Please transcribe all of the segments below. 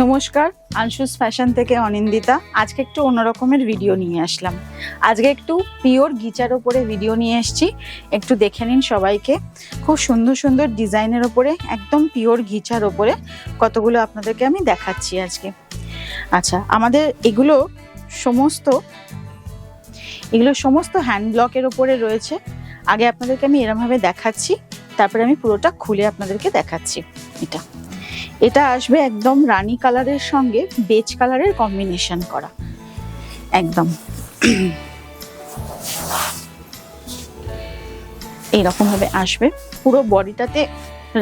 নমস্কার, আনশুস ফ্যাশন থেকে অনিন্দিতা। আজকে একটু অন্যরকমের ভিডিও নিয়ে আসলাম। আজকে একটু পিওর গিচার ওপরে ভিডিও নিয়ে এসেছি, একটু দেখে নিন সবাইকে। খুব সুন্দর সুন্দর ডিজাইনের ওপরে, একদম পিওর গিচার ওপরে কতগুলো আপনাদেরকে আমি দেখাচ্ছি আজকে। আচ্ছা, আমাদের এগুলো সমস্ত হ্যান্ড ব্লকের ওপরে রয়েছে। আগে আপনাদেরকে আমি এরমভাবে দেখাচ্ছি, তারপরে আমি পুরোটা খুলে আপনাদেরকে দেখাচ্ছি। এটা আসবে একদম রানী কালারের সঙ্গে বেজ কালারের কম্বিনেশন করা, একদম এইরকম ভাবে আসবে। পুরো বডিটাতে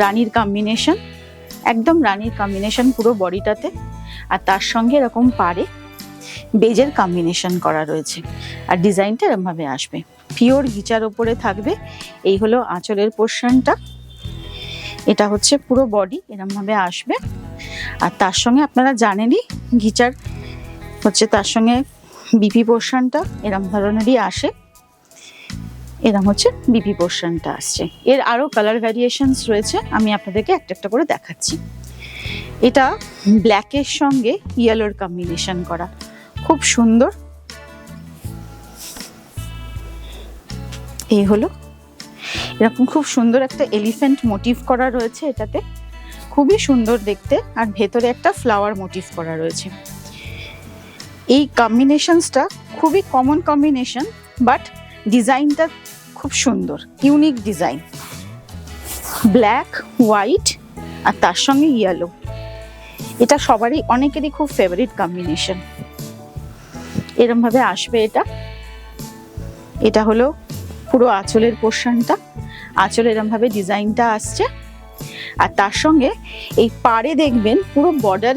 রানীর কম্বিনেশন, একদম রানীর কম্বিনেশন পুরো বডিটাতে, আর তার সঙ্গে এরকম পাড়ে বেজের কম্বিনেশন করা রয়েছে। আর ডিজাইনটা এরকম ভাবে আসবে, পিওর গিচার ওপরে থাকবে। এই হলো আঁচলের পোর্শনটা, এটা হচ্ছে পুরো বডি এরকম ভাবে আসবে। আর তার সঙ্গে আপনারা জানেনই গিচার হচ্ছে, তার সঙ্গে বিপি পোর্শনটা এরকম ধরনেরই আসে। এরকম হচ্ছে বিপি পোর্শনটা আসছে। এর আরো কালার ভ্যারিয়েশনস রয়েছে, আমি আপনাদেরকে একটা একটা করে দেখাচ্ছি। এটা ব্ল্যাকের সঙ্গে ইয়েলোর কম্বিনেশন করা, খুব সুন্দর। এই হলো এরকম খুব সুন্দর একটা এলিফ্যান্ট মোটিভ করা রয়েছে এটাতে, খুবই সুন্দর দেখতে। আর ভেতরে একটা ফ্লাওয়ার মোটিভ করা রয়েছে। এই কম্বিনেশনসটা খুবই কমন কম্বিনেশন, বাট ডিজাইনটা খুব সুন্দর, ইউনিক ডিজাইন। ব্ল্যাক, হোয়াইট আর তার সঙ্গে ইয়েলো, এটা সবারই অনেকেরই খুব ফেভারিট কম্বিনেশন। এরম ভাবে আসবে এটা। এটা হলো পুরো আঁচলের পোর্শনটা, আঁচলে এরম ভাবে ডিজাইনটা আসছে। আর তার সঙ্গে এই পাড়ে দেখবেন পুরো বর্ডার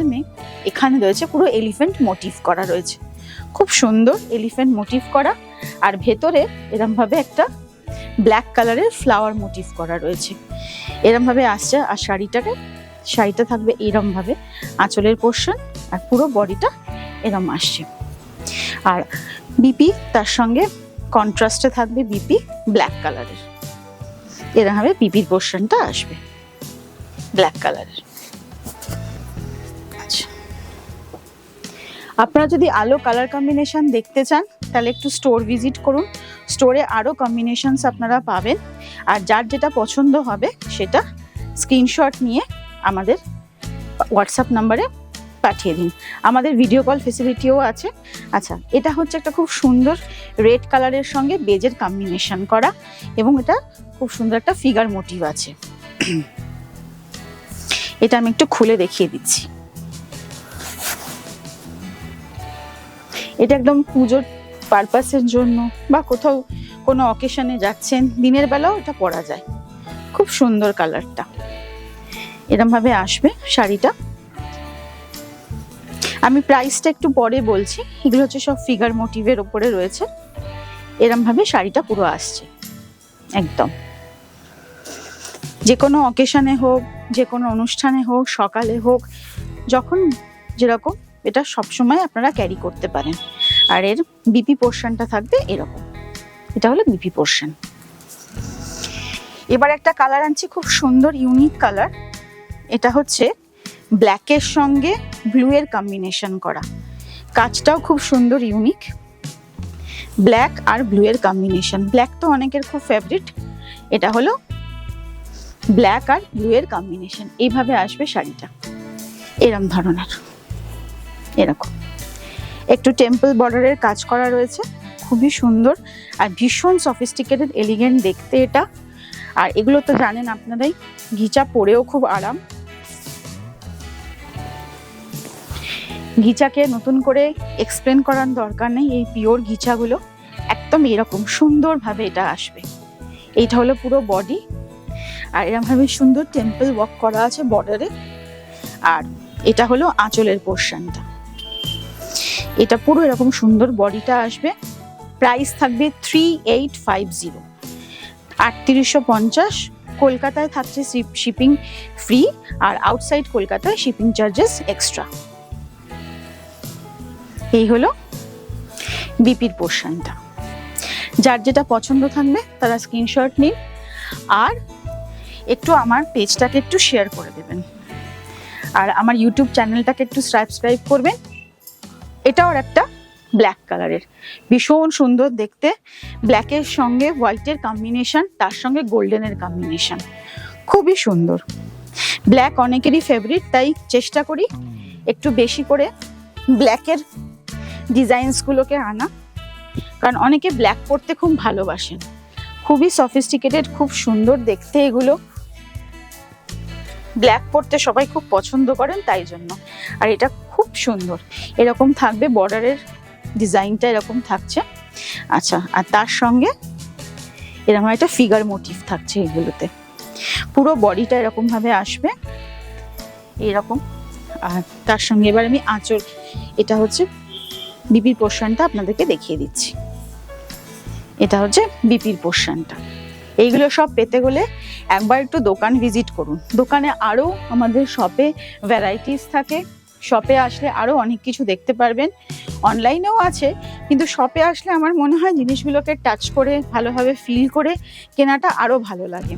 এখানে রয়েছে পুরো এলিফ্যান্ট মোটিভ করা রয়েছে, খুব সুন্দর এলিফ্যান্ট মোটিভ করা। আর ভেতরে এরম ভাবে একটা ব্ল্যাক কালারের ফ্লাওয়ার মোটিভ করা রয়েছে, এরম ভাবে আসছে। আর শাড়িটা থাকবে এরম ভাবে, আঁচলের পোর্শন আর পুরো বডিটা এরম আসছে। আর বিপি তার সঙ্গে কন্ট্রাস্টে থাকবে, বিপি ব্ল্যাক কালারের, এরকম ভাবে বিপির পোর্শনটা আসবে ব্ল্যাক কালারের। আচ্ছা, আপনারা যদি আলো কালার কম্বিনেশন দেখতে চান তাহলে একটু স্টোর ভিজিট করুন, স্টোরে আরো কম্বিনেশনস আপনারা পাবেন। আর যার যেটা পছন্দ হবে সেটা স্ক্রিনশট নিয়ে আমাদের হোয়াটসঅ্যাপ নাম্বারে পাঠিয়ে দিন। আমাদের ভিডিও কল ফেসিলিটিও আছে। আচ্ছা, এটা হচ্ছে একটা খুব সুন্দর রেড কালারের সঙ্গে বেজের কম্বিনেশন করা, এবং এটা খুব সুন্দর একটা ফিগার মোটিভ আছে। এটা আমি একটু খুলে দেখিয়ে দিচ্ছি। এটা একদম পুজোর পারপাসের জন্য বা কোথাও কোনো অকেশনে যাচ্ছেন, দিনের বেলাও এটা পরা যায়, খুব সুন্দর কালারটা। এরম ভাবে আসবে শাড়িটা। আমি প্রাইসটা একটু পরে বলছি। এগুলো হচ্ছে সব ফিগার মোটিভের ওপরে রয়েছে। এরম ভাবে শাড়িটা পুরো আসছে, একদম যে কোনো অকেশনে হোক, যে কোনো অনুষ্ঠানে হোক, সকালে হোক, যখন যেরকম এটা সবসময় আপনারা ক্যারি করতে পারেন। আর এর বিপি পোর্শনটা থাকবে এরকম, এটা হলো বিপি পোর্শন। এবার একটা কালার আনছি, খুব সুন্দর ইউনিক কালার। এটা হচ্ছে ব্ল্যাকের সঙ্গে ব্লু এর কম্বিনেশন করা, কাজটাও খুব সুন্দর ইউনিক। ব্ল্যাক আর ব্লু এর কম্বিনেশন, ব্ল্যাক তো অনেকের খুব ফেভারিট। এটা হলো ব্ল্যাক আর ব্লু এর কম্বিনেশন। এইভাবে আসবে শাড়িটা, এরম ধরনের, এরকম একটু টেম্পল বর্ডারের কাজ করা রয়েছে, খুবই সুন্দর আর ভীষণ সফিস্টিকেটেড এলিগেন্ট দেখতে এটা। আর এগুলো তো জানেন আপনারাই, ঘিচা পরেও খুব আরাম। ঘিচাকে নতুন করে এক্সপ্লেন করার দরকার নেই, এই পিওর ঘিচাগুলো একদম এরকম সুন্দরভাবে এটা আসবে। এইটা হলো পুরো বডি, আর এরকম ভাবে সুন্দর টেম্পল ওয়ার্ক করা আছে বর্ডারে। আর এটা হলো আঁচলের পোর্শনটা, এটা পুরো এরকম সুন্দর বডিটা আসবে। প্রাইস থাকবে 3850, 3850। কলকাতায় থাকছে শিপিং ফ্রি, আর আউটসাইড কলকাতায় শিপিং চার্জেস এক্সট্রা। এই হলো বিপির পোর্শনটা। যার যেটা পছন্দ থাকবে তারা স্ক্রিনশট নিন, আর একটু আমার পেজটাকে একটু শেয়ার করে দেবেন। আর আমার ইউটিউব চ্যানেলটাকে একটু সাবস্ক্রাইব করবেন। এটাও একটা ব্ল্যাক কালারের, ভীষণ সুন্দর দেখতে, ব্ল্যাকের সঙ্গে হোয়াইটের কম্বিনেশন, তার সঙ্গে গোল্ডেনের কম্বিনেশন, খুবই সুন্দর। ব্ল্যাক অনেকেরই ফেভারিট, তাই চেষ্টা করি একটু বেশি করে ব্ল্যাকের ডিজাইনসগুলোকে আনা, কারণ অনেকে ব্ল্যাক পরতে খুব ভালোবাসেন। খুবই সফিস্টিকেটেড, খুব সুন্দর দেখতে এগুলো, ব্ল্যাক পরতে সবাই খুব পছন্দ করেন তাই জন্য। আর এটা খুব সুন্দর, এরকম থাকবে বর্ডারের ডিজাইনটা, এরকম থাকছে। আচ্ছা, আর তার সঙ্গে এরকম একটা ফিগার মোটিভ থাকছে এগুলোতে, পুরো বডিটা এরকম ভাবে আসবে এরকম। আর তার সঙ্গে এবার আমি আঁচল, এটা হচ্ছে বিপির পোর্শনটা আপনাদেরকে দেখিয়ে দিচ্ছি। এটা হচ্ছে বিপির পোর্শনটা। এইগুলো সব পেতে গেলে একবার একটু দোকান ভিজিট করুন। দোকানে আরও আমাদের শপে ভ্যারাইটিস থাকে, শপে আসলে আরও অনেক কিছু দেখতে পারবেন। অনলাইনেও আছে, কিন্তু শপে আসলে আমার মনে হয় জিনিসগুলোকে টাচ করে ভালোভাবে ফিল করে কেনাটা আরও ভালো লাগে।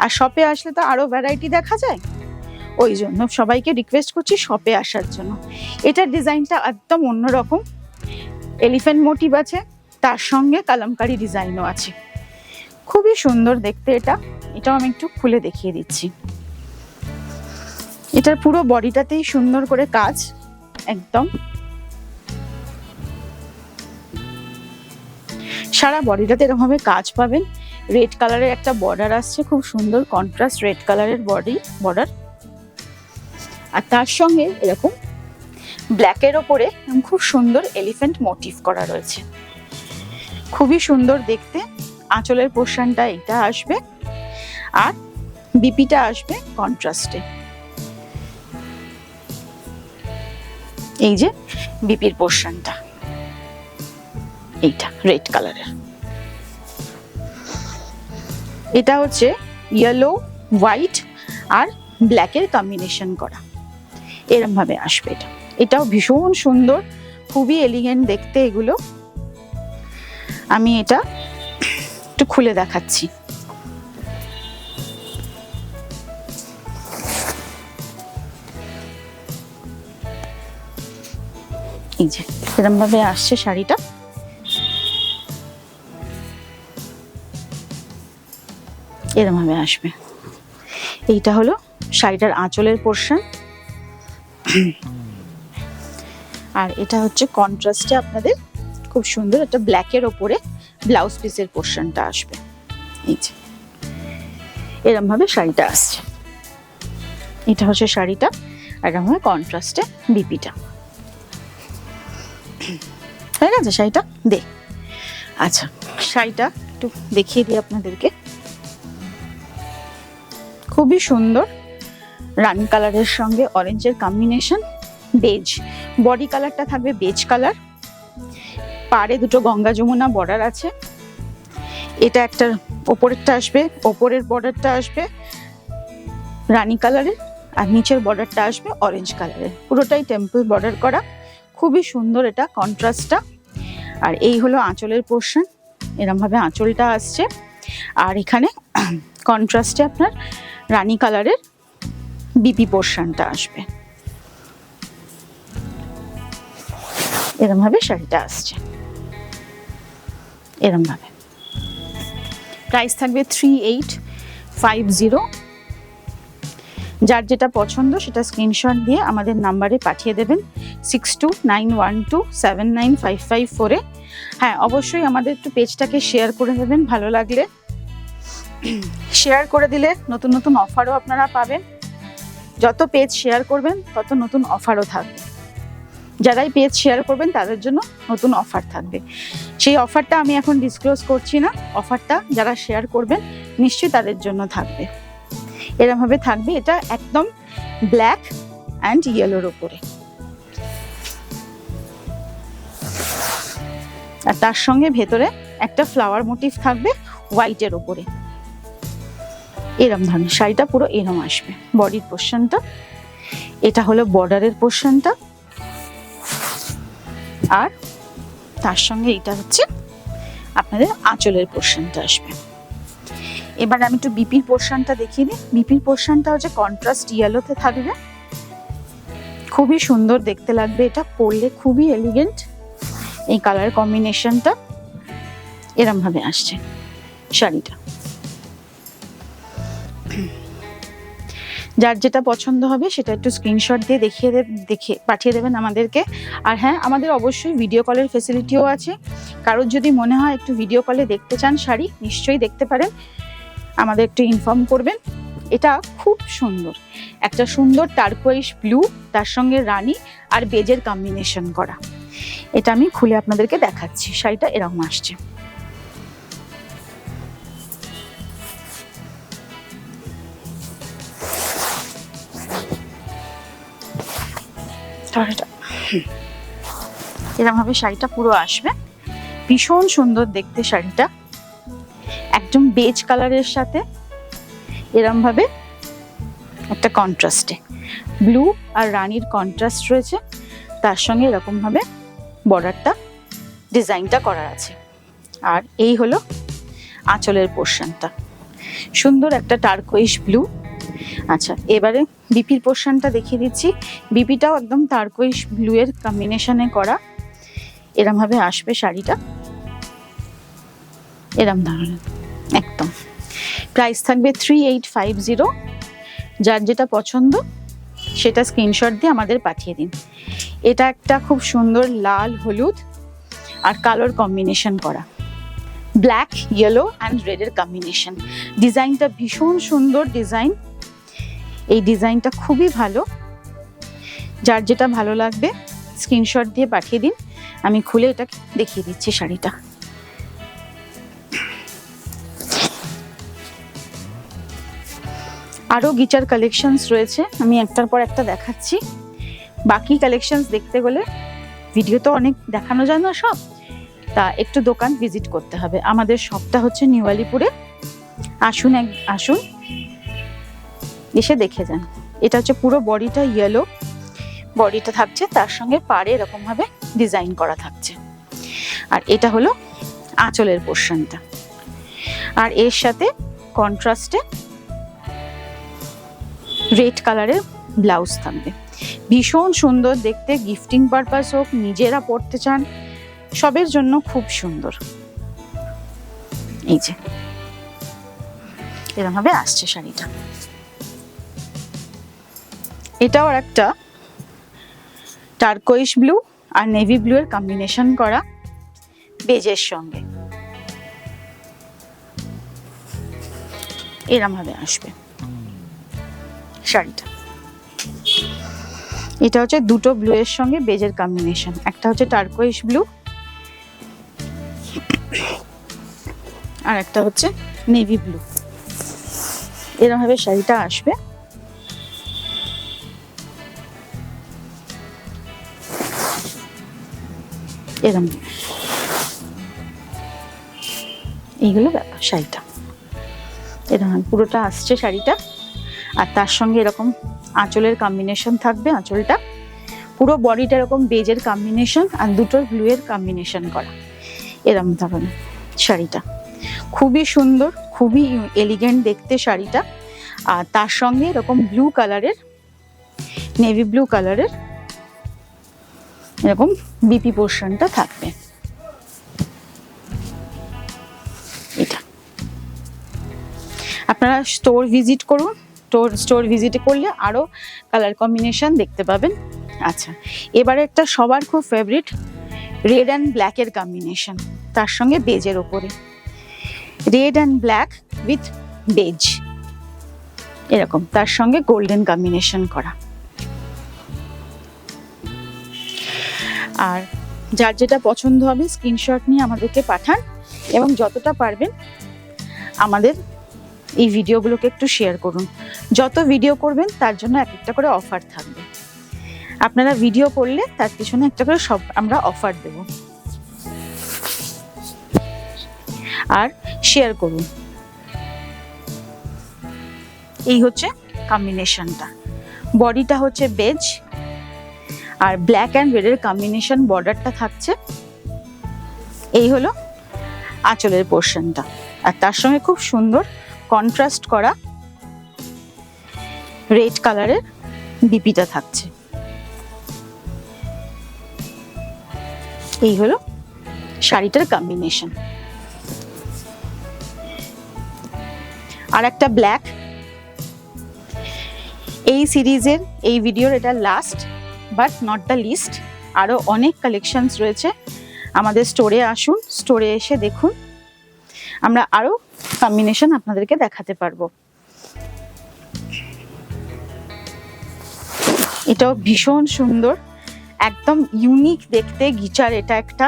আর শপে আসলে তো আরও ভ্যারাইটি দেখা যায়, ওই জন্য সবাইকে রিকোয়েস্ট করছি শপে আসার জন্য। এটার ডিজাইনটা একদম অন্যরকম, এলিফ্যান্ট মোটিভ আছে, তার সঙ্গে কালামকারী ডিজাইনও আছে, খুবই সুন্দর দেখতে এটা। এটাও আমি একটু খুলে দেখিয়ে দিচ্ছি। এটার পুরো বডিটাতেই সুন্দর করে কাজ, একদম সারা বডিটাতে এরকম ভাবে কাজ পাবেন। রেড কালারের একটা বর্ডার আসছে, খুব সুন্দর কন্ট্রাস্ট রেড কালারের বর্ডার। আর তার সঙ্গে এরকম ব্ল্যাকের ওপরে খুব সুন্দর এলিফ্যান্ট মোটিভ করা রয়েছে, খুবই সুন্দর দেখতে। আঁচলের পোর্শনটা এটা আসবে, আর বিপিটা আসবে কন্ট্রাস্টে। এই যে বিপির পোর্শনটা, এইটা রেড কালারের। এটা হচ্ছে ইয়েলো, হোয়াইট আর ব্ল্যাকের কম্বিনেশন করা, এরকম ভাবে আসবে এটা। এটাও ভীষণ সুন্দর, খুবই এলিগেন্ট দেখতে এগুলো। আমি এটা একটু খুলে দেখাচ্ছি। এই যে এরকম ভাবে আসছে শাড়িটা, এরকম ভাবে আসবে। এইটা হলো শাড়িটার আঁচলের পোর্শন, আর এটা হচ্ছে কন্ট্রাস্টে আপনাদের খুব সুন্দর একটা ব্ল্যাকের ওপরে ব্লাউজ পিসের পোর্শনটা আসবে। এই যে এরকম ভাবে শাড়িটা আসছে, এটা হচ্ছে শাড়িটা, আর এরকম ভাবে কন্ট্রাস্টে বিপিটা হয়ে গেছে শাড়িটা দে। আচ্ছা, শাড়িটা একটু দেখিয়ে দিই আপনাদেরকে, খুবই সুন্দর রানি কালারের সঙ্গে অরেঞ্জের কম্বিনেশন, বেজ বডি কালারটা থাকবে, বেজ কালার, পাড়ে দুটো গঙ্গা যমুনা বর্ডার আছে। এটা একটা ওপরেরটা আসবে, ওপরের বর্ডারটা আসবে রানি কালারের, আর নিচের বর্ডারটা আসবে অরেঞ্জ কালারের, পুরোটাই টেম্পল বর্ডার করা, খুবই সুন্দর এটা কন্ট্রাস্টটা। আর এই হলো আঁচলের পোর্শন, এরকম ভাবে আঁচলটা আসছে, আর এখানে কন্ট্রাস্টে আপনার রানি কালারের বিপি পোর্শনটা আসবে, এরকম ভাবে শাড়িটা আসছে, এরকম ভাবে। প্রাইস থাকবে 3850। যার যেটা পছন্দ সেটা স্ক্রিনশট দিয়ে আমাদের নাম্বারে পাঠিয়ে দেবেন 6291279554-এ। হ্যাঁ, অবশ্যই আমাদের একটু পেজটাকে শেয়ার করে দেবেন, ভালো লাগলে শেয়ার করে দিলে নতুন নতুন অফারও আপনারা পাবেন। যত পেজ শেয়ার করবেন তত নতুন অফারও থাকবে। যারাই পেজ শেয়ার করবেন তাদের জন্য নতুন অফার থাকবে। সেই অফারটা আমি এখন ডিসক্লোজ করছি না, অফারটা যারা শেয়ার করবেন নিশ্চয়ই তাদের জন্য থাকবে। এরকমভাবে থাকবে, এটা একদম ব্ল্যাক অ্যান্ড ইয়েলোর উপরে, আর তার সঙ্গে ভেতরে একটা ফ্লাওয়ার মোটিভ থাকবে হোয়াইটের উপরে। এরম ধরনের শাড়িটা পুরো এরম আসবে বডির পোর্শনটা। এটা হলো বর্ডারের পোর্শনটা, আর তার সঙ্গে এটা হচ্ছে আপনাদের আঁচলের পোর্শনটা আসবে। এবার আমি একটু বিপির পোর্শনটা দেখিয়ে দিই। বিপির পোর্শনটা হচ্ছে কন্ট্রাস্ট ইয়েলোতে থাকবে, খুবই সুন্দর দেখতে লাগবে, এটা পরলে খুবই এলিগেন্ট। এই কালার কম্বিনেশনটা এরম ভাবে আসছে শাড়িটা। যার যেটা পছন্দ হবে সেটা একটু স্ক্রিনশট দিয়ে দেখে পাঠিয়ে দেবেন আমাদেরকে। আর হ্যাঁ, আমাদের অবশ্যই ভিডিও কলের ফেসিলিটিও আছে। কারোর যদি মনে হয় একটু ভিডিও কলে দেখতে চান শাড়ি, নিশ্চয়ই দেখতে পারেন, আমাদের একটু ইনফর্ম করবেন। এটা খুব সুন্দর, একটা সুন্দর টারকোয়েস ব্লু, তার সঙ্গে রানী আর বেজের কম্বিনেশন করা। এটা আমি খুলে আপনাদেরকে দেখাচ্ছি। শাড়িটা এরকম আসছে। এরকম ভাবে শাড়িটা পুরো আসবে, ভীষণ সুন্দর দেখতে শাড়িটা, একদম বেজ কালারের সাথে এরকম ভাবে একটা কন্ট্রাস্টে ব্লু আর রানীর কন্ট্রাস্ট রয়েছে, তার সঙ্গে এরকম ভাবে বর্ডারটা ডিজাইনটা করা আছে। আর এই হলো আঁচলের পোর্শনটা, সুন্দর একটা টারকোয়েস ব্লু। আচ্ছা, এবারে বিপির পোর্শনটা দেখিয়ে দিচ্ছি। বিপিটাও একদম টারকোয়েস ব্লু এর কম্বিনেশনে করা, এরম ভাবে আসবে শাড়িটা, এরম ধরনের একদম। প্রাইস থাকবে 3850। যার যেটা পছন্দ সেটা স্ক্রিনশট দিয়ে আমাদের পাঠিয়ে দিন। এটা একটা খুব সুন্দর লাল হলুদ আর কালোর কম্বিনেশন করা, ব্ল্যাক ইয়েলো অ্যান্ড রেডের কম্বিনেশন। ডিজাইনটা ভীষণ সুন্দর ডিজাইন, এই ডিজাইনটা খুবই ভালো। যার যেটা ভালো লাগবে স্ক্রিনশট দিয়ে পাঠিয়ে দিন, আমি খুলে এটা দেখিয়ে দিচ্ছি শাড়িটা। আরো গিচার কালেকশনস রয়েছে, আমি একটার পর একটা দেখাচ্ছি। বাকি কালেকশনস দেখতে গেলে ভিডিও তো অনেক দেখানো যায় না সব, তা একটু দোকান ভিজিট করতে হবে। আমাদের শপটা হচ্ছে নিউ আলিপুরে, আসুন আসুন, এসে দেখে যান। এটা হচ্ছে পুরো বডিটা ইয়েলো বডিটা থাকছে, তার সঙ্গে পাড়ে এরকম ভাবে ডিজাইন করা থাকছে। আর এটা হলো আঁচলের পোর্শনটা, আর এর সাথে কন্ট্রাস্টে রেড কালারের ব্লাউজ থাকবে। ভীষণ সুন্দর দেখতে, গিফটিং পারপাস হোক, নিজেরা পরতে চান, সবের জন্য খুব সুন্দর। এই যে এরকম ভাবে আসছে শাড়িটা। এটাও একটা টারকোয়েস ব্লু আর নেভি ব্লু এর কম্বিনেশন করা, বেজের সঙ্গে এরকম ভাবে আসবে শাড়িটা। এটা হচ্ছে দুটো ব্লু এর সঙ্গে বেজের কম্বিনেশন, একটা হচ্ছে টারকোয়েস ব্লু আর একটা হচ্ছে নেভি ব্লু। এরকম ভাবে শাড়িটা আসবে। এরকম এইগুলো ব্যাপার শাড়িটা, এরকম পুরোটা আসছে শাড়িটা। আর তার সঙ্গে এরকম আঁচলের কম্বিনেশন থাকবে, আঁচলটা পুরো বডিটা এরকম বেজের কম্বিনেশন আর দুটোর ব্লু এর কম্বিনেশন করা, এরকম ধরনের শাড়িটা। খুবই সুন্দর, খুবই এলিগেন্ট দেখতে শাড়িটা। আর তার সঙ্গে এরকম ব্লু কালারের, নেভি ব্লু কালারের এরকম বিপি পোর্শনটা থাকবে। এটা আপনারা স্টোর ভিজিট করুন, স্টোর ভিজিট করলে আরো কালার কম্বিনেশন দেখতে পাবেন। আচ্ছা, এবারে একটা সবার খুব ফেভারিট রেড অ্যান্ড ব্ল্যাকের কম্বিনেশন, তার সঙ্গে বেজের ওপরে red and black with beige, এরকম তার সঙ্গে গোল্ডেন কম্বিনেশন করা। আর যার যেটা পছন্দ হবে স্ক্রিনশট নিয়ে আমাদেরকে পাঠান, এবং যতটা পারবেন আমাদের এই ভিডিওগুলোকে একটু শেয়ার করুন। যত ভিডিও করবেন তার জন্য এক একটা করে অফার থাকবে। আপনারা ভিডিও করলে তার পিছনে একটা করে সব আমরা অফার দেব। আর শেয়ার করুন। এই হচ্ছে কম্বিনেশনটা, বডিটা হচ্ছে বেজ আর ব্ল্যাক অ্যান্ড রেডের কম্বিনেশন বর্ডারটা থাকছে। এই হলো আঁচলের পোর্শনটা, আর তার সঙ্গে খুব সুন্দর কন্ট্রাস্ট করা রেড কালারের বিপিটা থাকছে। এই হলো শাড়িটার কম্বিনেশন। আর একটা ব্ল্যাক। এই সিরিজের এই ভিডিওর এটা last but not the least. আরো অনেক কালেকশনস রয়েছে, আমাদের স্টোরে আসুন, স্টোরে এসে দেখুন, আমরা আরো কম্বিনেশন আপনাদেরকে দেখাতে পারবো। এটাও ভীষণ সুন্দর, একদম ইউনিক দেখতে গিচার। এটা একটা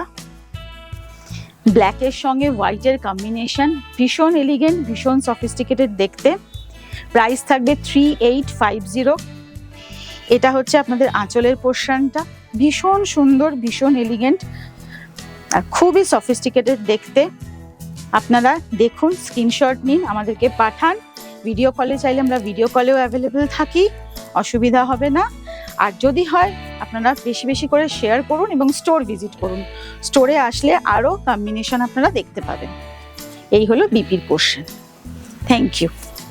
ব্ল্যাকের সঙ্গে হোয়াইটের কম্বিনেশন, ভীষণ এলিগেন্ট, ভীষণ সফিস্টিকেটেড দেখতে। প্রাইস থাকবে 3850। এটা হচ্ছে আপনাদের আঁচলের পোর্শনটা, ভীষণ সুন্দর, ভীষণ এলিগেন্ট আর খুবই সফিস্টিকেটেড দেখতে। আপনারা দেখুন, স্ক্রিনশট নিন, আমাদেরকে পাঠান। ভিডিও কলে চাইলে আমরা ভিডিও কলেও অ্যাভেলেবেল থাকি, অসুবিধা হবে না। আর যদি হয় আপনারা বেশি বেশি করে শেয়ার করুন এবং স্টোর ভিজিট করুন। স্টোরে আসলে আরও কম্বিনেশন আপনারা দেখতে পাবেন। এই হলো বিপির পোর্শন। Thank you.